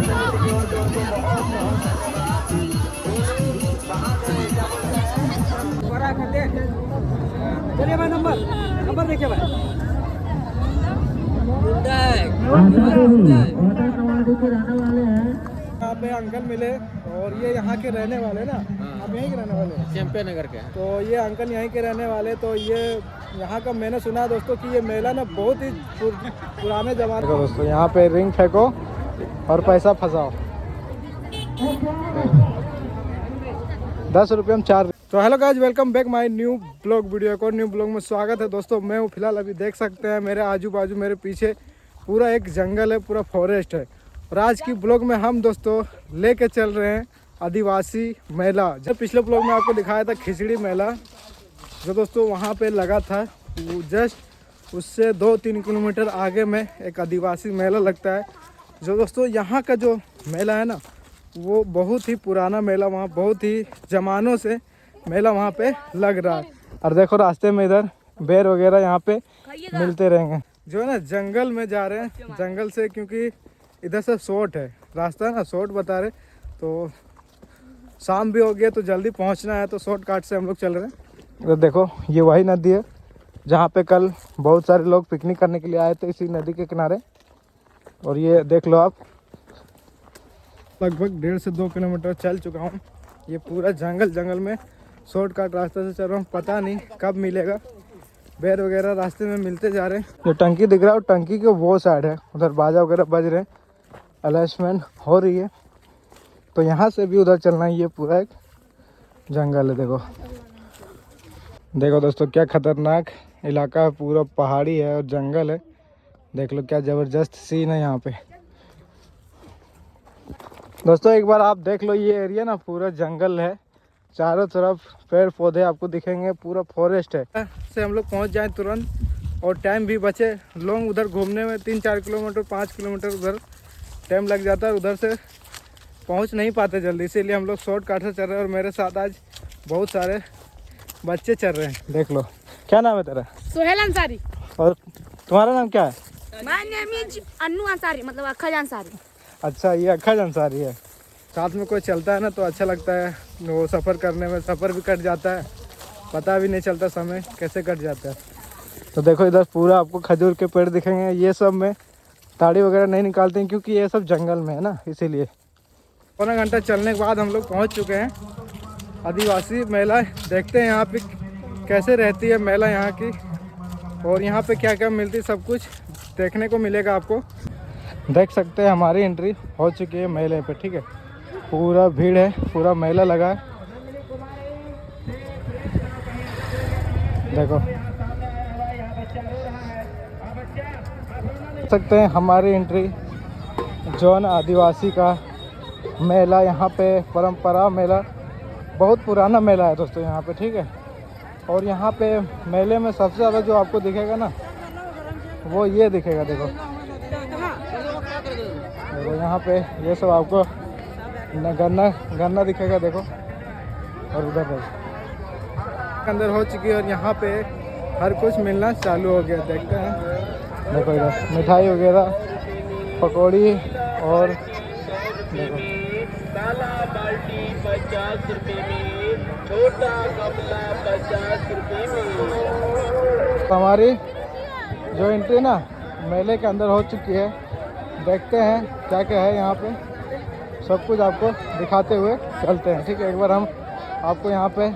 चलिए भाई, नंबर देखिए भाई। यहाँ पे अंकल मिले और ये यहाँ के रहने वाले ना। आप यहीं के रहने वाले? चैंपियन नगर के। तो ये अंकल यहीं के रहने वाले। तो ये यहाँ का मैंने सुना दोस्तों कि ये मेला ना बहुत ही पुराने जमाने का। दोस्तों यहाँ पे रिंग फेंको और पैसा फंसाओ, 10 रुपये में 4। तो hello guys, welcome back my new blog video. एक और न्यू ब्लॉग में स्वागत है दोस्तों। मैं हूँ फिलहाल, अभी देख सकते हैं मेरे आजू बाजू मेरे पीछे पूरा एक जंगल है, पूरा फॉरेस्ट है। और आज की ब्लॉग में हम दोस्तों लेके चल रहे हैं आदिवासी मेला। जब पिछले ब्लॉग में आपको दिखाया था खिचड़ी मेला, जो दोस्तों वहाँ पे लगा था, वो जस्ट उससे 2-3 किलोमीटर आगे में एक आदिवासी मेला लगता है। जो दोस्तों यहाँ का जो मेला है ना, वो बहुत ही पुराना मेला, वहाँ बहुत ही ज़मानों से मेला वहाँ पे लग रहा है। और देखो रास्ते में इधर बेर वगैरह यहाँ पे मिलते रहेंगे। जो है ना जंगल में जा रहे हैं, जंगल से, क्योंकि इधर से शॉर्ट है रास्ता ना, शॉर्ट बता रहे। तो शाम भी हो गया तो जल्दी पहुँचना है, तो शॉर्टकट से हम लोग चल रहे हैं। इधर देखो ये वही नदी है जहाँ पे कल बहुत सारे लोग पिकनिक करने के लिए आए थे, इसी नदी के किनारे। और ये देख लो आप, लगभग 1.5 से 2 किलोमीटर चल चुका हूँ। ये पूरा जंगल में शॉर्टकट रास्ते से चल रहा हूँ, पता नहीं कब मिलेगा। बेर वगैरह रास्ते में मिलते जा रहे हैं। जो टंकी दिख रहा है वो टंकी के वो साइड है, उधर बाजा वगैरह बज रहे हैं, अलाइसमेंट हो रही है। तो यहाँ से भी उधर चलना है। ये पूरा एक जंगल है। देखो दोस्तों क्या खतरनाक इलाका है, पूरा पहाड़ी है और जंगल है। देख लो क्या ज़बरदस्त सीन है यहाँ पे। दोस्तों एक बार आप देख लो, ये एरिया ना पूरा जंगल है, चारों तरफ पेड़ पौधे आपको दिखेंगे, पूरा फॉरेस्ट है। से हम लोग पहुँच जाएं तुरंत और टाइम भी बचे। लोग उधर घूमने में 3-4 किलोमीटर 5 किलोमीटर उधर टाइम लग जाता है, उधर से पहुँच नहीं पाते जल्दी, इसीलिए हम लोग शॉर्टकट से चल रहे हैं। और मेरे साथ आज बहुत सारे बच्चे चल रहे हैं। देख लो, क्या नाम है तेरा? सोहेल अंसारी। और तुम्हारा नाम क्या है? My name is Annu Ansari, मतलब अखज अंसारी। अच्छा, ये अखज अंसारी है। साथ में कोई चलता है ना तो अच्छा लगता है, वो सफ़र करने में सफ़र भी कट जाता है, पता भी नहीं चलता समय कैसे कट जाता है। तो देखो इधर पूरा आपको खजूर के पेड़ दिखेंगे। ये सब में ताड़ी वगैरह नहीं निकालते हैं क्योंकि ये सब जंगल में है ना, इसीलिए। पौना घंटा चलने के बाद हम लोग पहुँच चुके हैं आदिवासी मेला। देखते हैं यहाँ पे कैसे रहती है मेला यहाँ की, और यहाँ पे क्या क्या मिलती है, सब कुछ देखने को मिलेगा आपको। देख सकते हैं हमारी एंट्री हो चुकी है मेले पे, ठीक है। पूरा भीड़ है, पूरा मेला लगा है। देखो देख सकते हैं हमारी एंट्री, जौन आदिवासी का मेला यहाँ पे, परंपरा मेला, बहुत पुराना मेला है दोस्तों यहाँ पे, ठीक है। और यहाँ पे मेले में सबसे ज़्यादा जो आपको दिखेगा ना, वो ये दिखेगा। देखो यहाँ पे ये सब आपको गन्ना दिखेगा, देखो। और उधर अंदर हो चुकी है और यहाँ पे हर कुछ मिलना चालू हो गया। देखते हैं, देखो इधर मिठाई वगैरह, पकौड़ी, और देखो काला बाल्टी 50 रुपए में, छोटा गमला 50 रुपए में। हमारी जो एंट्री ना मेले के अंदर हो चुकी है। देखते हैं क्या क्या है यहाँ पे, सब कुछ आपको दिखाते हुए चलते हैं, ठीक है। एक बार हम आपको यहाँ पे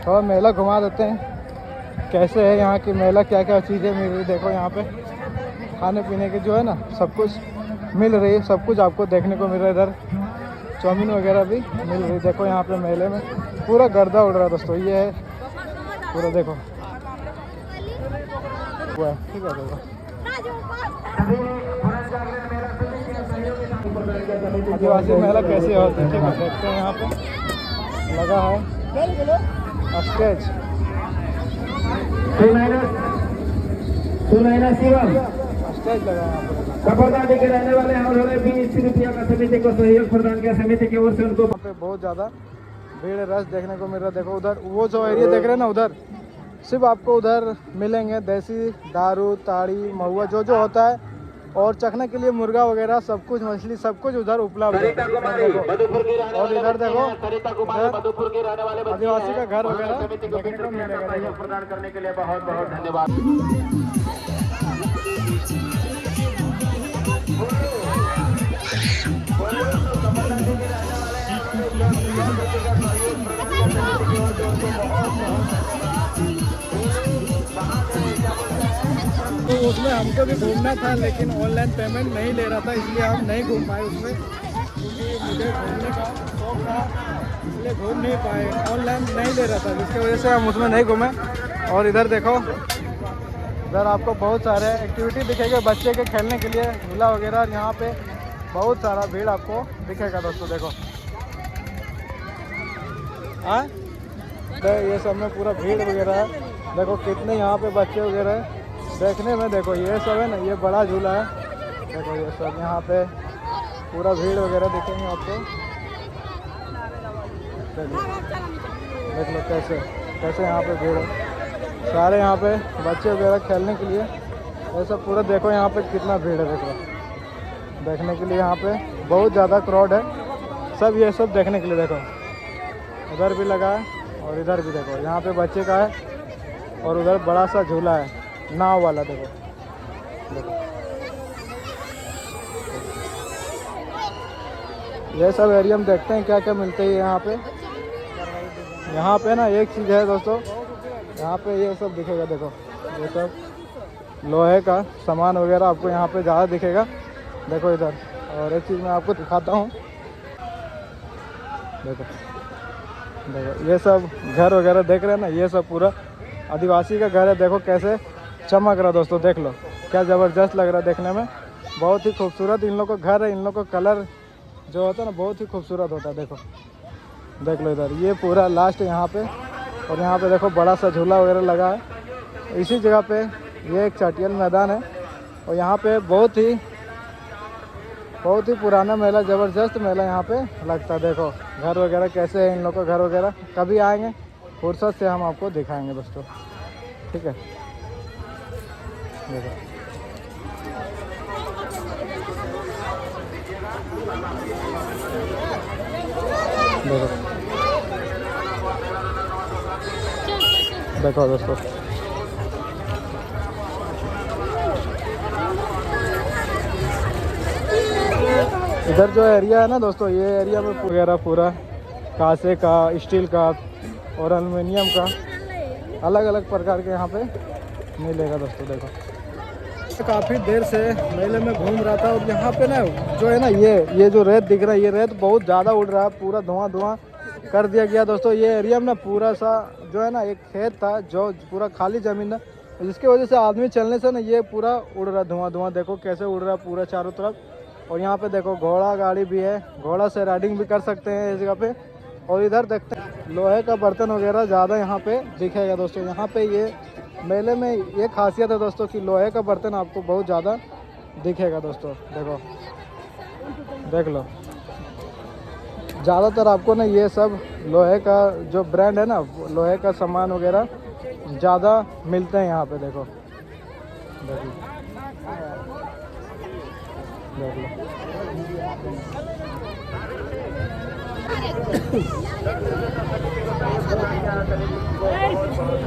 थोड़ा मेला घुमा देते हैं, कैसे है यहाँ की मेला, क्या क्या चीज़ें मिल रही। देखो यहाँ पे खाने पीने की जो है ना सब कुछ मिल रही है, सब कुछ आपको देखने को मिल रहा है। इधर चाउमीन वगैरह भी मिल रही। देखो यहाँ पे मेले में पूरा गर्दा उड़ रहा है दोस्तों, ये है पूरा, देखो हुआ है, ठीक है। देखो आदिवासी मेला कैसे होता है, ठीक है। देखते हैं यहाँ पे लगा है स्टेज। स्टेज लगा है यहाँ पे। सफलता के रहने वाले हैं, उन्होंने 20 रुपया का समिति को सहयोग प्रदान किया। समिति की ओर से उनको यहाँ पे बहुत ज़्यादा भीड़ रश देखने को मिल रहा है। देखो उधर वो जो एरिया देख रहे हैं ना, उधर सिर्फ आपको उधर मिलेंगे देसी दारू, ताड़ी, महुआ, जो जो होता है और चखने के लिए मुर्गा वगैरह सब कुछ, मछली सब कुछ उधर उपलब्ध है। और इधर देखो आदिवासी का घर वगैरह देखने को मिलेगा। प्रदान करने के लिए बहुत बहुत धन्यवाद। तो उसमें हमको भी घूमना था, लेकिन ऑनलाइन पेमेंट नहीं ले रहा था, इसलिए हम नहीं घूम पाए उसमें, क्योंकि मुझे घूमने का शौक था, इसलिए घूम नहीं पाए। ऑनलाइन नहीं ले रहा था, जिसकी वजह से हम उसमें नहीं घूमे। और इधर देखो, इधर आपको बहुत सारे एक्टिविटी दिखेंगे बच्चे के खेलने के लिए, झूला वगैरह। यहाँ पे बहुत सारा भीड़ आपको दिखेगा दोस्तों। देखो हाँ, तो ये सब में पूरा भीड़ वगैरह है। देखो कितने यहाँ पे बच्चे वगैरह हैं देखने में। देखो ये सब है ना, ये बड़ा झूला है। देखो ये सब यहाँ पे पूरा भीड़ वगैरह दिखेंगे आपको। देख लो कैसे कैसे यहाँ पे भीड़ है, सारे यहाँ पे बच्चे वगैरह खेलने के लिए। ये सब पूरा देखो यहाँ पे कितना भीड़ है। देखो देखने के लिए यहाँ पे बहुत ज़्यादा क्राउड है, सब ये सब देखने के लिए। देखो उधर भी लगा है और इधर भी देखो, यहाँ पे बच्चे का है और उधर बड़ा सा झूला है नाव वाला। देखो देखो ये सब एरिया में देखते हैं क्या क्या मिलते हैं यहाँ पे। यहाँ पे ना एक चीज़ है दोस्तों, यहाँ पे ये सब दिखेगा। देखो ये सब लोहे का सामान वगैरह आपको यहाँ पे ज़्यादा दिखेगा। देखो इधर, और एक चीज़ मैं आपको दिखाता हूँ। देखो देखो ये सब घर वगैरह देख रहे हैं ना, ये सब पूरा आदिवासी का घर है। देखो कैसे चमक रहा दोस्तों, देख लो क्या ज़बरदस्त लग रहा है देखने में, बहुत ही खूबसूरत इन लोग का घर है। इन लोग का कलर जो होता है ना बहुत ही खूबसूरत होता है। देखो देख लो इधर, ये पूरा लास्ट है यहाँ पे। और यहाँ पे देखो बड़ा सा झूला वगैरह लगा है। इसी जगह पे ये एक चटियल मैदान है और यहाँ पे बहुत ही पुराना मेला, ज़बरदस्त मेला यहाँ पे लगता है। देखो घर वगैरह कैसे है इन लोग का घर वगैरह, कभी आएंगे फुर्सत से हम आपको दिखाएंगे दोस्तों, ठीक है। देखो देखो दोस्तों, इधर जो एरिया है ना दोस्तों, ये एरिया में वगैरह पूरा कांसे का, स्टील का और एल्युमिनियम का अलग अलग प्रकार के यहाँ पे मिलेगा दोस्तों। देखो काफ़ी देर से मेले में घूम रहा था और यहाँ पे ना जो है ना, ये जो रेत दिख रहा है, ये रेत बहुत ज़्यादा उड़ रहा है, पूरा धुआं कर दिया गया दोस्तों। ये एरिया में ना पूरा सा जो है ना एक खेत था, जो पूरा खाली ज़मीन था, जिसकी वजह से आदमी चलने से ना ये पूरा उड़ रहा है धुआं। देखो कैसे उड़ रहा है पूरा चारों तरफ। और यहाँ पे देखो घोड़ा गाड़ी भी है, घोड़ा से राइडिंग भी कर सकते हैं इस जगह पे। और इधर देखते हैं लोहे का बर्तन वगैरह ज़्यादा यहाँ पे दिखेगा दोस्तों। यहाँ पे ये मेले में ये खासियत है दोस्तों कि लोहे का बर्तन आपको बहुत ज़्यादा दिखेगा दोस्तों। देखो देख लो, ज़्यादातर आपको ना ये सब लोहे का जो ब्रांड है ना, लोहे का सामान वगैरह ज़्यादा मिलते हैं यहाँ पे। देखो देख लो देख लो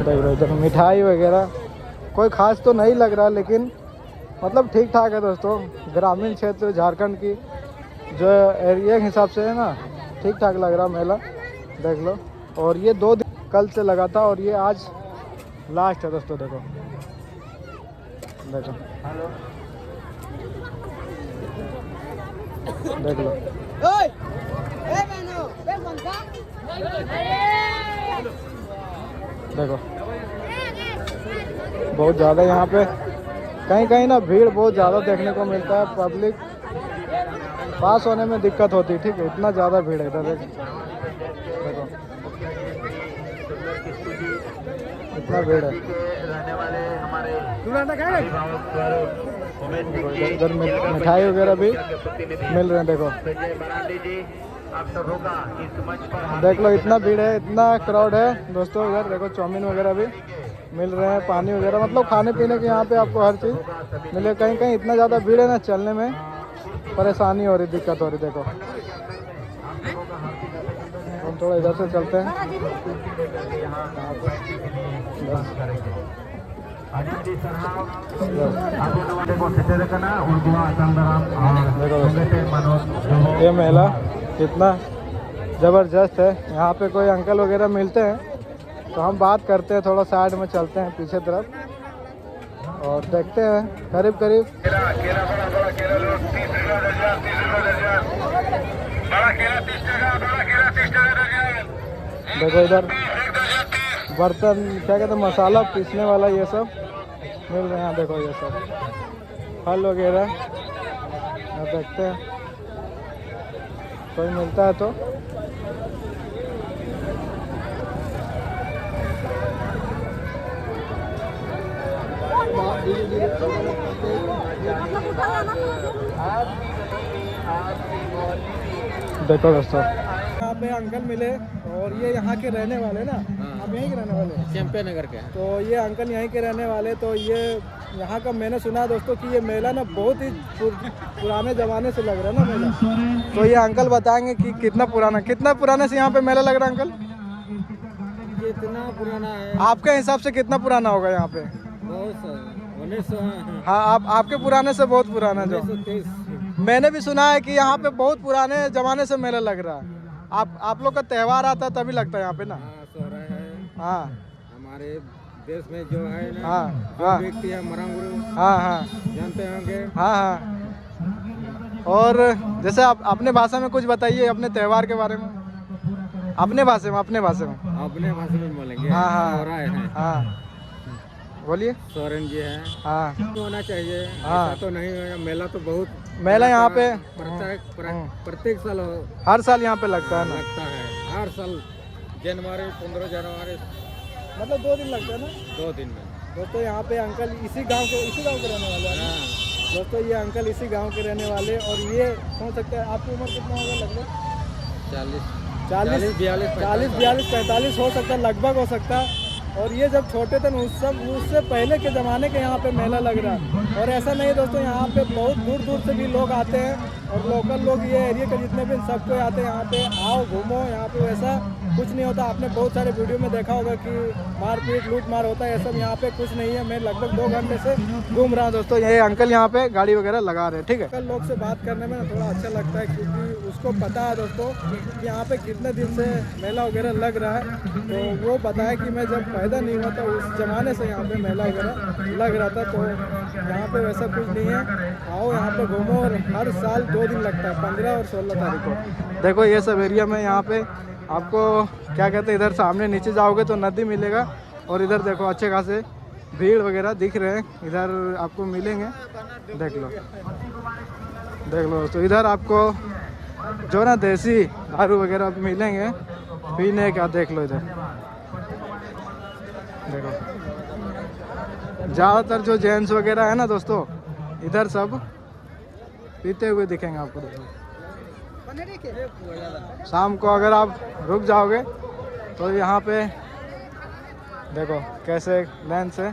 देख लो इधर मिठाई वगैरह कोई ख़ास तो नहीं लग रहा, लेकिन मतलब ठीक ठाक है दोस्तों। ग्रामीण क्षेत्र झारखंड की जो एरिया के हिसाब से है ना, ठीक ठाक लग रहा मेला। देख लो, और ये 2 दिन कल से लगा था और ये आज लास्ट है दोस्तों। देखो देखो देख लो देखो बहुत ज़्यादा यहाँ पे कहीं कहीं ना भीड़ बहुत ज़्यादा देखने को मिलता है। पब्लिक पास होने में दिक्कत होती है, ठीक है, इतना ज़्यादा भीड़ है इधर। देखो इतना भीड़ है। इधर मिठाई वगैरह भी मिल रहे हैं। देखो देख लो इतना भीड़ है, इतना क्राउड है दोस्तों। इधर देखो चाउमीन वगैरह भी मिल रहे हैं, पानी वगैरह, मतलब खाने पीने के यहाँ पे आपको हर चीज़ मिले। कहीं कहीं इतना ज़्यादा भीड़ है ना, चलने में परेशानी हो रही, दिक्कत हो रही। देखो हम थोड़ा इधर से चलते हैं। देखो ये मेला कितना ज़बरदस्त है। यहाँ पे कोई अंकल वगैरह मिलते हैं तो हम बात करते हैं, थोड़ा साइड में चलते हैं पीछे तरफ और देखते हैं। करीब करीब देखो इधर बर्तन क्या कहते हैं, मसाला पीसने वाला ये सब मिल रहे हैं। देखो ये सब फल वगैरह देखते हैं, कोई मिलता है तो। देखो दोस्तों यहाँ पे अंकल मिले और ये यहाँ के रहने वाले ना, आप यहीं के रहने वाले चैंपियन नगर के। तो ये अंकल यहीं के रहने वाले। तो ये यहाँ का मैंने सुना दोस्तों कि ये मेला ना बहुत ही पुराने ज़माने से लग रहा है ना मेला। तो ये अंकल बताएंगे कि कितना पुराने से यहाँ पे मेला लग रहा है। अंकल कितना पुराना है? आपके हिसाब से कितना पुराना होगा यहाँ पे? बहुत 1900। हाँ आपके पुराने से बहुत पुराना। जो 1923। मैंने भी सुना है कि यहाँ पे बहुत पुराने ज़माने से मेला लग रहा है। आप लोग का त्यौहार आता है तभी लगता है यहाँ पे ना? सोहराय है। हाँ हमारे देश में जो है ना, हाँ जो हाँ व्यक्ति है मरंगुरु, हाँ जानते होंगे। हाँ हाँ। और जैसे आप अपने भाषा में कुछ बताइए अपने त्यौहार के बारे में, अपने भाषा में। अपने भाषा में बोलेंगे। हाँ हाँ सोहराय है। हाँ बोलिए। सोरेन जी है। हाँ होना चाहिए। हाँ। ऐसा तो नहीं है, मेला तो बहुत मेला यहाँ पे प्रत्येक साल हर साल यहाँ पे लगता है ना? लगता है हर साल जनवरी 15 जनवरी, मतलब 2 दिन लगता है ना? 2 दिन में। दोस्तों यहाँ पे अंकल इसी गांव के रहने वाले हैं। हाँ। दोस्तों ये अंकल इसी गांव के रहने वाले और ये समझ सकते हैं। आपकी उम्र कितना होगा लगभग? 40 42 45 हो सकता है, लगभग हो सकता है। और ये जब छोटे थे उससे पहले के ज़माने के यहाँ पे मेला लग रहा है। और ऐसा नहीं दोस्तों, यहाँ पे बहुत दूर दूर से भी लोग आते हैं और लोकल लोग ये एरिया के जितने भी सब कोई आते हैं यहाँ पे। आओ घूमो, यहाँ पे वैसा कुछ नहीं होता। आपने बहुत सारे वीडियो में देखा होगा कि मारपीट लूट मार होता है, ये सब यहाँ पे कुछ नहीं है। मैं लगभग 2 घंटे से घूम रहा हूँ दोस्तों। ये अंकल यहाँ पे गाड़ी वगैरह लगा रहे हैं, ठीक है। कल लोग से बात करने में थोड़ा अच्छा लगता है क्योंकि उसको पता है दोस्तों कि यहाँ पे कितने दिन से मेला वगैरह लग रहा है। तो वो बताया कि मैं जब पैदा नहीं हुआ था उस ज़माने से यहाँ पे मेला वगैरह लग रहा था। तो यहाँ पे वैसा कुछ नहीं है। आओ यहाँ पे घूमो और हर साल 2 दिन लगता है, 15 और 16 तारीख को। देखो ये सब एरिया में यहाँ पे आपको क्या कहते हैं, इधर सामने नीचे जाओगे तो नदी मिलेगा और इधर देखो अच्छे खासे भीड़ वगैरह दिख रहे हैं, इधर आपको मिलेंगे। देख लो दोस्तों, इधर आपको जो ना देसी दारू वगैरह मिलेंगे पीने का। देख लो इधर देखो, ज़्यादातर जो जेंट्स वगैरह है ना दोस्तों, इधर सब पीते हुए दिखेंगे आपको। देखो शाम को अगर आप रुक जाओगे तो यहाँ पे देखो कैसे लाइन से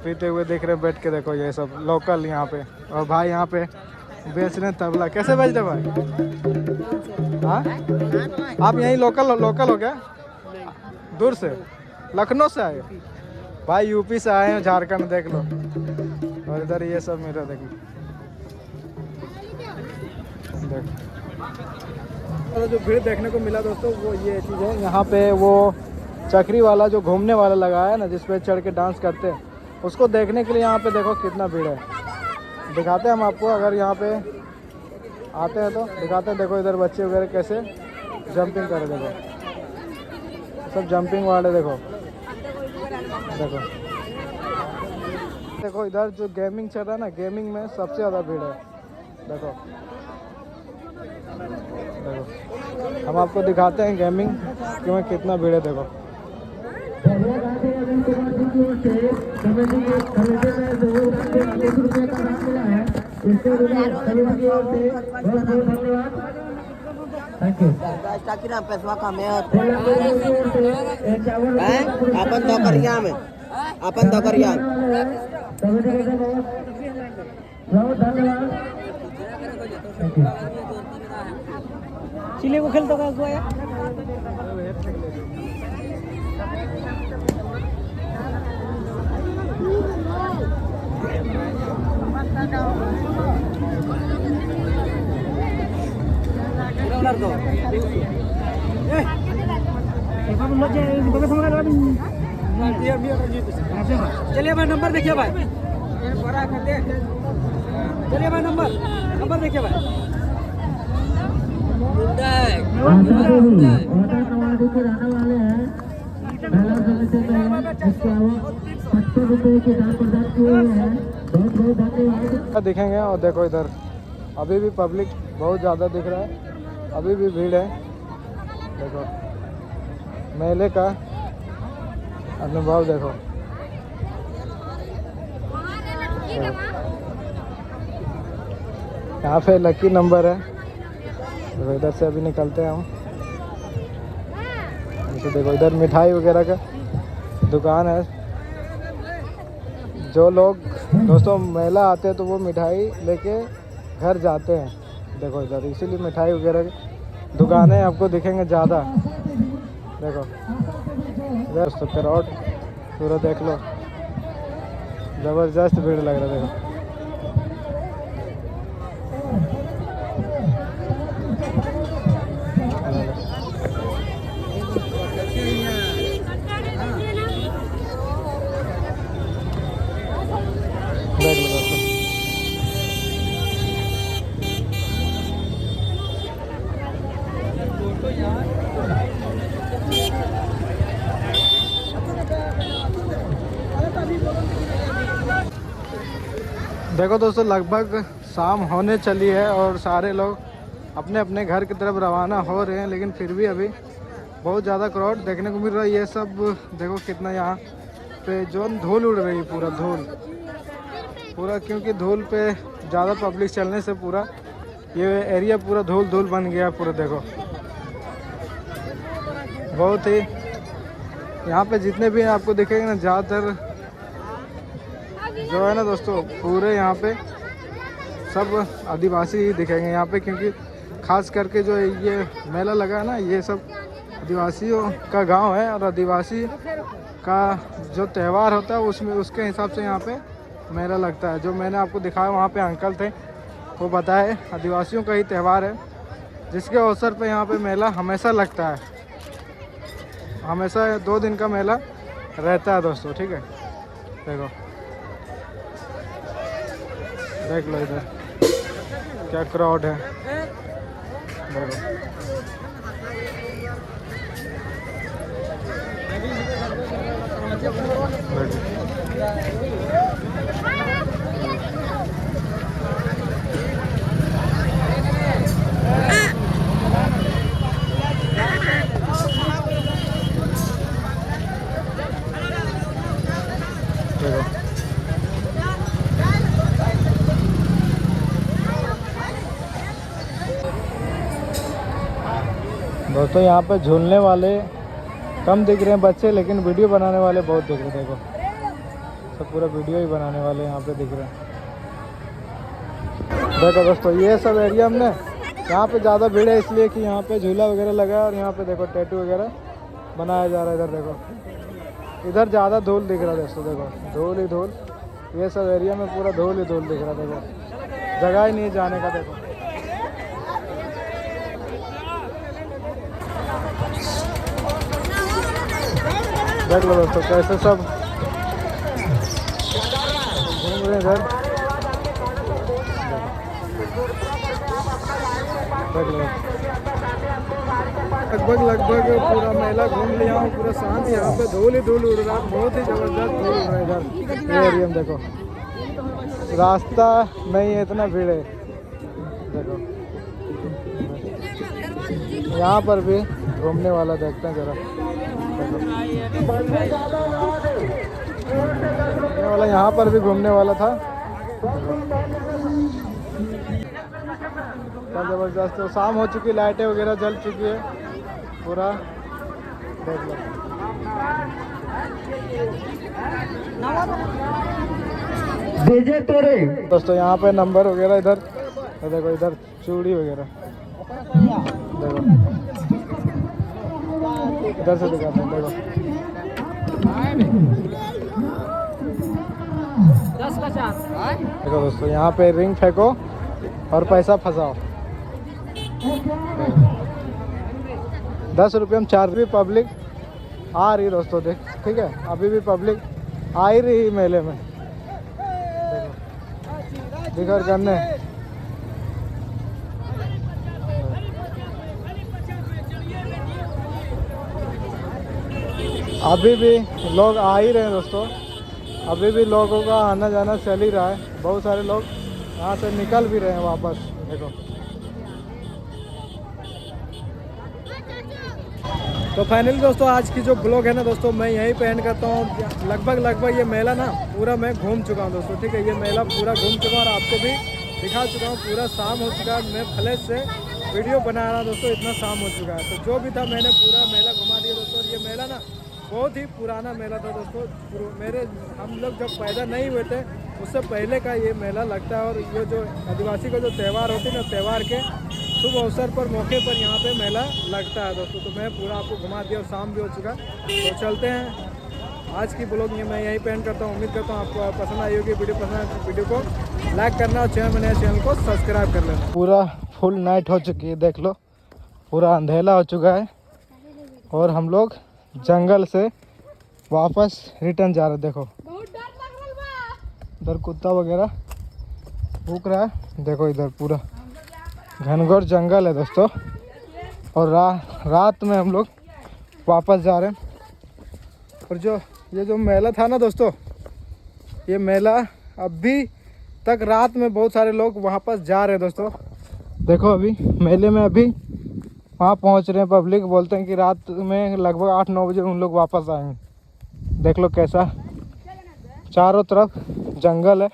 पीते हुए दिख रहे बैठ के। देखो ये सब लोकल यहाँ पे। और भाई यहाँ पे बेच रहे हैं तबला। कैसे बेच रहे भाई? हाँ आप यहीं लोकल हो क्या? दूर से लखनऊ से आए भाई? यूपी से आए हैं, झारखंड देख लो। और इधर ये सब मेरा देखो तो जो भीड़ देखने को मिला दोस्तों वो ये चीज़ है। यहाँ पे वो चक्री वाला जो घूमने वाला लगा है ना, जिस पे चढ़ के डांस करते हैं, उसको देखने के लिए यहाँ पे देखो कितना भीड़ है। दिखाते हैं हम आपको, अगर यहाँ पे आते हैं तो दिखाते हैं। देखो इधर बच्चे वगैरह कैसे जंपिंग कर रहे, देखो सब जंपिंग वाले। देखो देखो इधर जो गेमिंग चल रहा है ना, गेमिंग में सबसे ज़्यादा भीड़ है। देखो हम आपको दिखाते हैं गेमिंग कि में कितना भीड़ है। देखो अपन तो करिया में अपन दौकरिया कमेटी के बहुत धन्यवाद। चिले को खेलता का गोया चलिए भाई नंबर देखिए भाई चलिए भाई नंबर देखिए भाई वाटर कमांडो के रहने वाले हैं महिला समिति में जिसके 70 रुपए के दान प्रदान किए हुए हैं। बहुत बहुत धन्यवाद। दिखेंगे। और देखो इधर अभी भी पब्लिक बहुत ज़्यादा दिख रहा है, अभी भी भीड़ है। देखो मेले का अनुभव देखो। यहाँ पे लकी नंबर है। तो इधर से अभी निकलते हैं हम। जैसे देखो इधर मिठाई वगैरह का दुकान है। जो लोग दोस्तों मेला आते हैं तो वो मिठाई लेके घर जाते हैं। देखो इधर इसीलिए मिठाई वगैरह की दुकानें आपको दिखेंगे ज़्यादा। देखो इधर तो क्राउड पूरा देख लो, ज़बरदस्त भीड़ लग रहा है। देखो देख लो दोस्तों। देखो दोस्तों लगभग शाम होने चली है और सारे लोग अपने अपने घर की तरफ रवाना हो रहे हैं, लेकिन फिर भी अभी बहुत ज़्यादा क्राउड देखने को मिल रहा है। ये सब देखो कितना यहाँ पे जो धूल उड़ रही है, पूरा धूल पूरा, क्योंकि धूल पे ज़्यादा पब्लिक चलने से पूरा ये एरिया पूरा धूल धूल बन गया पूरा। देखो बहुत ही यहाँ पे जितने भी आपको दिखेंगे ना, ज़्यादातर जो है ना दोस्तों पूरे यहाँ पे सब आदिवासी ही दिखेंगे यहाँ पे, क्योंकि खास करके जो ये मेला लगा है ना, ये सब आदिवासियों का गांव है और आदिवासी का जो त्यौहार होता है उसमें उसके हिसाब से यहाँ पे मेला लगता है। जो मैंने आपको दिखाया वहाँ पे अंकल थे, वो बताए आदिवासियों का ही त्यौहार है, जिसके अवसर पे यहाँ पे मेला हमेशा लगता है। हमेशा 2 दिन का मेला रहता है दोस्तों, ठीक है। देखो देख लो इधर क्या क्राउड है। देखो दोस्तों यहाँ पे झूलने वाले कम दिख रहे हैं बच्चे, लेकिन वीडियो बनाने वाले बहुत दिख रहे हैं। देखो सब पूरा वीडियो ही बनाने वाले यहाँ पे दिख रहे हैं। देखो दोस्तों ये सब एरिया हमने यहाँ पे ज़्यादा भीड़ है इसलिए कि यहाँ पे झूला वगैरह लगा है और यहाँ पे देखो टैटू वगैरह बनाया जा रहा है। इधर देखो इधर ज़्यादा धूल दिख रहा है दोस्तों। देखो धूल ही धूल, ये सब एरिया में पूरा धूल ही धूल दिख रहा है। देखो जगह ही नहीं है जाने का। देखो देख लो दोस्तों कैसे सब घूम रहे हैं इधर। देख लो लगभग पूरा मेला घूम लिया हूँ, पूरा शांत। यहाँ पे धूल ही धूल उड़ रहा है, बहुत ही ज़बरदस्त धूल उड़ रहा है इधर ये एरिया में। देखो रास्ता नहीं है, इतना भीड़ है। देखो यहाँ पर भी घूमने वाला देखते हैं जरा। वाला यहाँ पर भी घूमने वाला था, क्या जबरदस्त। तो शाम हो चुकी, लाइटें वगैरह जल चुकी है पूरा। देख लो डीजे तोड़े दोस्तों यहाँ पे नंबर वगैरह इधर देखो, इधर चूड़ी वगैरह देखो, इधर से दिखाते हैं देखो। 10 का 4 देखो दोस्तों यहाँ पे रिंग फेंको और पैसा फंसाओ। 10 रुपये में 4 भी पब्लिक आ रही दोस्तों, देख ठीक है, अभी भी पब्लिक आ ही रही मेले में। देखो करने अभी भी लोग आ ही रहे हैं दोस्तों, अभी भी लोगों का आना जाना चल ही रहा है। बहुत सारे लोग यहाँ से निकल भी रहे हैं वापस। देखो तो फाइनली दोस्तों आज की जो ब्लॉग है ना दोस्तों, मैं यहीं पे एंड करता हूँ। लगभग ये मेला ना पूरा मैं घूम चुका हूँ दोस्तों, ठीक है। ये मेला पूरा घूम चुका हूँ और आपको भी दिखा चुका हूँ। पूरा शाम हो चुका है, मैं फ्लैश से वीडियो बना रहा दोस्तों, इतना शाम हो चुका है। तो जो भी था मैंने पूरा मेला घुमा दिया दोस्तों। ये मेला ना बहुत ही पुराना मेला था दोस्तों। हम लोग जब पैदा नहीं हुए थे उससे पहले का ये मेला लगता है। और ये जो आदिवासी का जो त्यौहार होते हैं ना, त्यौहार के शुभ अवसर पर मौके पर यहाँ पे मेला लगता है दोस्तों। तो मैं पूरा आपको घुमा दिया और शाम भी हो चुका। तो चलते हैं, आज की ब्लॉग ये मैं यहीं पे एंड करता हूँ। उम्मीद करता हूँ आपको पसंद आई होगी। वीडियो पसंद आए तो वीडियो को लाइक करना और चैनल को सब्सक्राइब कर लेना। पूरा फुल नाइट हो चुकी है, देख लो पूरा अंधेला हो चुका है और हम लोग जंगल से वापस रिटर्न जा रहे। देखो इधर कुत्ता वगैरह भूख रहा है, देखो इधर पूरा घनघोर जंगल है दोस्तों। और रात में हम लोग वापस जा रहे हैं। और ये जो मेला था ना दोस्तों, ये मेला अभी तक रात में बहुत सारे लोग वापस जा रहे हैं दोस्तों। देखो अभी मेले में अभी वहाँ पहुँच रहे हैं पब्लिक, बोलते हैं कि रात में लगभग 8-9 बजे उन लोग वापस आएंगे। देख लो कैसा चारों तरफ जंगल है।